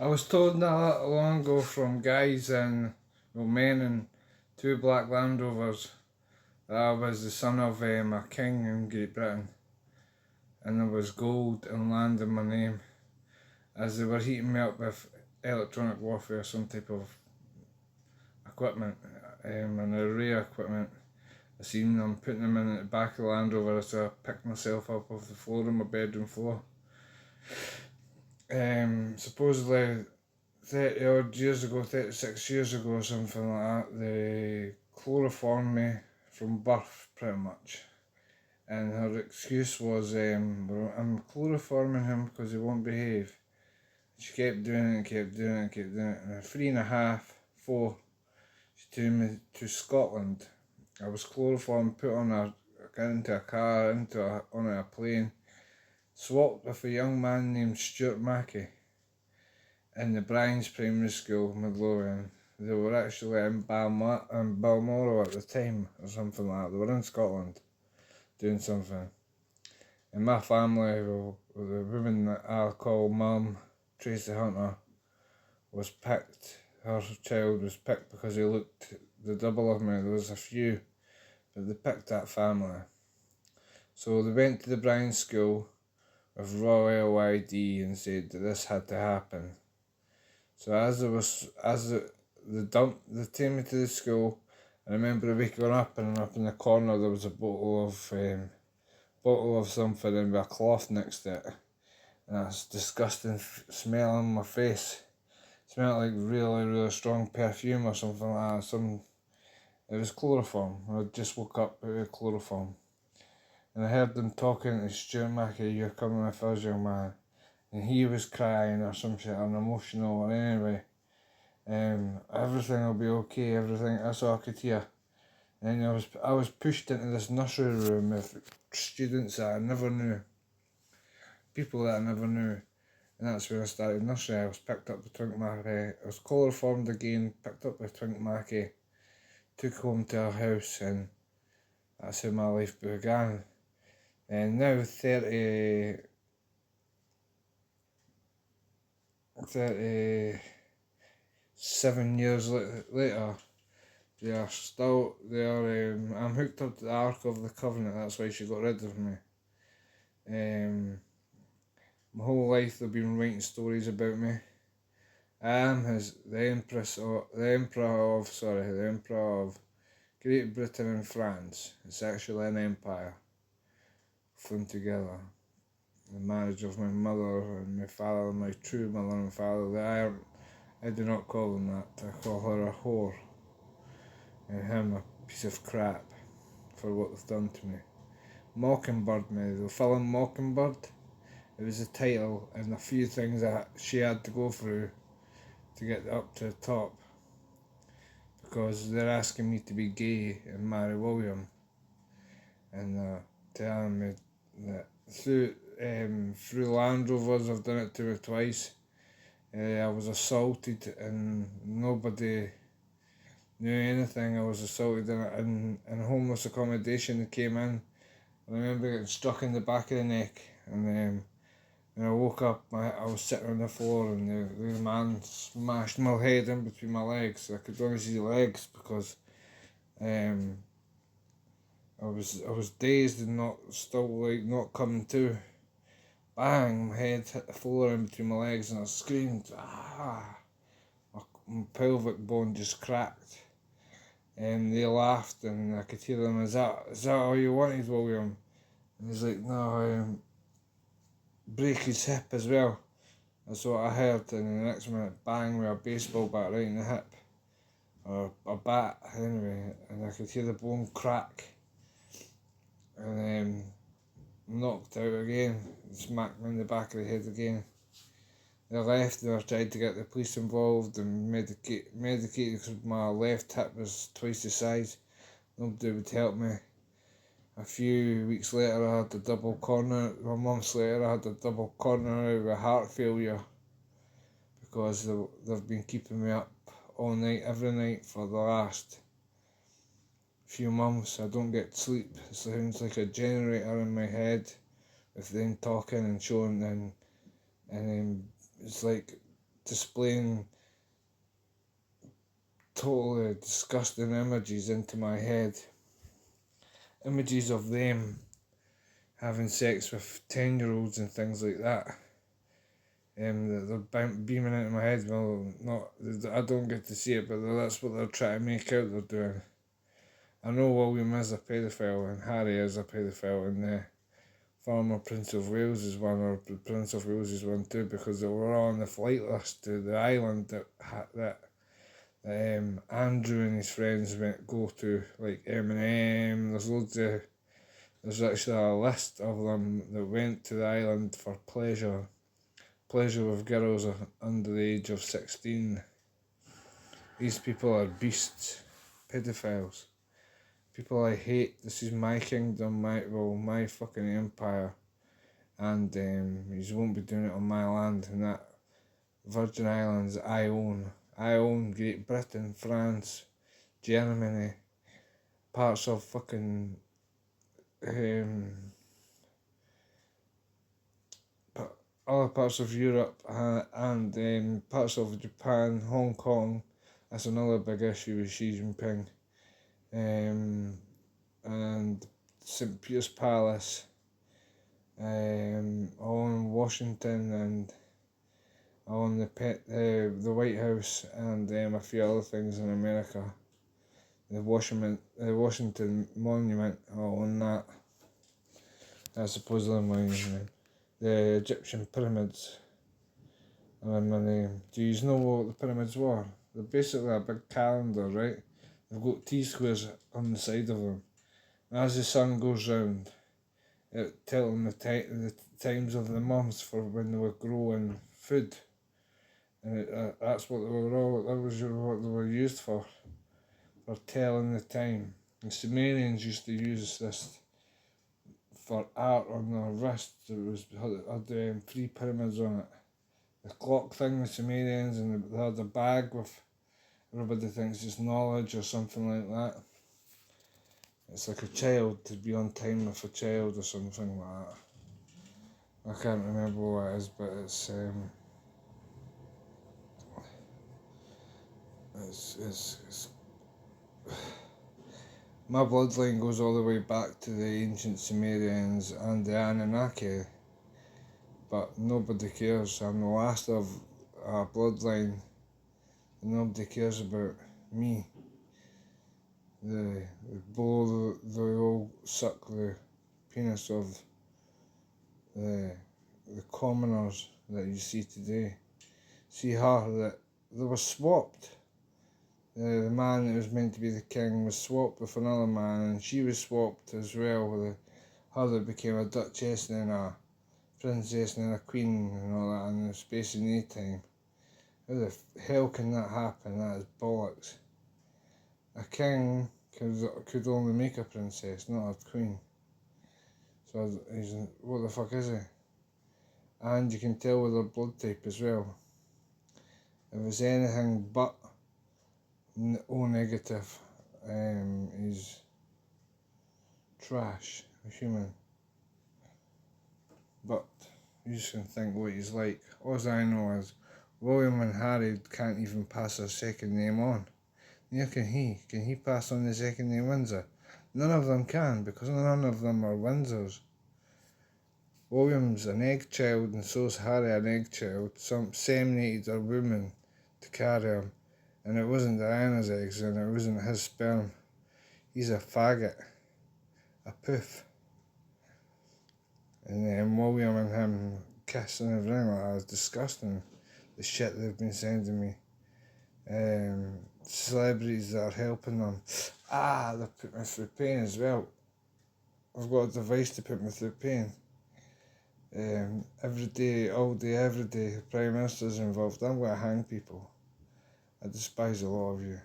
I was told not long ago from guys and men in two black Land Rovers that I was the son of a king in Great Britain, and there was gold and land in my name, as they were heating me up with electronic warfare, some type of equipment, and array equipment. I seen them putting them in the back of the Land Rover, so I picked myself up off the floor on my bedroom floor. Supposedly 30 odd years ago, 36 years ago or something like that, they chloroformed me from birth pretty much. And her excuse was, well, I'm chloroforming him because he won't behave. She kept doing it and kept doing it and kept doing it. And at 3.5, 4, she took me to Scotland. I was chloroformed, put on into a car, on a plane, swapped with a young man named Stuart Mackey in the Brian's Primary School, Midlothian. They were actually in Balmoral at the time, or something like that. They were in Scotland, doing something. And my family, well, the woman that I call Mum, Tracy Hunter, was picked. Her child was picked because he looked the double of me. There was a few, but they picked that family. So they went to the Brian School with Royal ID and said that this had to happen. So they took me to the school. I remember waking up and up in the corner there was a bottle of something and with a cloth next to it. And that's disgusting smell on my face. It smelled like really, really strong perfume or something like that. It was chloroform. I just woke up with chloroform. And I heard them talking to Stuart Mackey, "You're coming with us, young man." And he was crying or some shit, or emotional, or anyway. Everything will be okay, everything, that's all I could hear. And I was pushed into this nursery room with students that I never knew. People that I never knew. And that's where I started nursery. I was picked up with Twink Mackey. I was chloroformed again, picked up with Twink Mackey, took home to our house, and that's how my life began. And now 37 years later, I'm hooked up to the Ark of the Covenant. That's why she got rid of me. My whole life they've been writing stories about me. I am the Emperor of Great Britain and France. It's actually an empire thrown together. The marriage of my mother and my father, my true mother and father, I do not call them that. I call her a whore. And him a piece of crap for what they've done to me. Mockingbird me, the film Mockingbird. It was a title and a few things that she had to go through to get up to the top. Because they're asking me to be gay and marry William. And telling me that through Land Rovers, I've done it to her twice. I was assaulted and nobody knew anything. I was assaulted in homeless accommodation that came in. I remember getting struck in the back of the neck, and when I woke up, I was sitting on the floor, and the man smashed my head in between my legs. I could only see the legs because I was dazed and not coming to. Bang! My head hit the floor in between my legs, and I screamed. Ah! My pelvic bone just cracked. And they laughed, and I could hear them, is that all you wanted, William? And he's like, no, break his hip as well. That's what I heard, and the next minute, bang, with a baseball bat right in the hip. Or a bat, anyway, and I could hear the bone crack. And knocked out again, smacked me in the back of the head again. They left and I tried to get the police involved and medicated because my left hip was twice the size. Nobody would help me. A few weeks later I had a double coronary, months later I had a double coronary with heart failure because they've been keeping me up all night, every night for the last few months. I don't get sleep. It sounds like a generator in my head with them talking and showing and it's like displaying totally disgusting images into my head. Images of them having sex with 10-year-olds and things like that. They're beaming into my head. Well, I don't get to see it, but that's what they're trying to make out they're doing. I know William is a paedophile and Harry is a paedophile, and the former Prince of Wales is one, or the Prince of Wales is one too, because they were on the flight list to the island that Andrew and his friends go to, like Eminem. There's actually a list of them that went to the island for pleasure with girls under the age of 16. These people are beasts, pedophiles. People I hate. This is my kingdom, my fucking empire, and you won't be doing it on my land. And that Virgin Islands I own. I own Great Britain, France, Germany, parts of fucking other parts of Europe, and parts of Japan, Hong Kong. That's another big issue with Xi Jinping. And St. Peter's Palace, all in Washington, and all in the White House, and a few other things in America. The Washington Monument, all in that. That's supposedly my name. The Egyptian pyramids are in my name. Do you know what the pyramids were? They're basically a big calendar, right? They've got T-squares on the side of them. And as the sun goes round, it tells them the times of the months for when they were growing food. And that's what that was what they were used for telling the time. The Sumerians used to use this for art on their wrists. It had 3 pyramids on it. The clock thing, the Sumerians, and they had a bag with, everybody thinks it's knowledge or something like that. It's like a child, to be on time with a child or something like that. I can't remember what it is, but it's my bloodline goes all the way back to the ancient Sumerians and the Anunnaki, but nobody cares. I'm the last of a bloodline, and nobody cares about me. They all suck the penis of the commoners that you see today. See her, that they were swapped. The man that was meant to be the king was swapped with another man, and she was swapped as well with her that became a duchess and then a princess and then a queen and all that in the space of no time. How the hell can that happen? That is bollocks. A king could only make a princess, not a queen. So what the fuck is he? And you can tell with their blood type as well. If it's anything but O negative, he's trash, a human. But you just can think what he's like. All I know is William and Harry can't even pass their second name on. Neither can he. Can he pass on the second name Windsor? None of them can, because none of them are Windsors. William's an egg child, and so's Harry an egg child. Some seminated a woman to carry him, and it wasn't Diana's eggs, and it wasn't his sperm. He's a faggot, a poof. And then William and him kissing and everything like that is disgusting. The shit they've been sending me. Celebrities that are helping them. They've put me through pain as well. I've got a device to put me through pain. Every day, all day, every day, the Prime Minister's involved. I'm going to hang people. I despise a lot of you.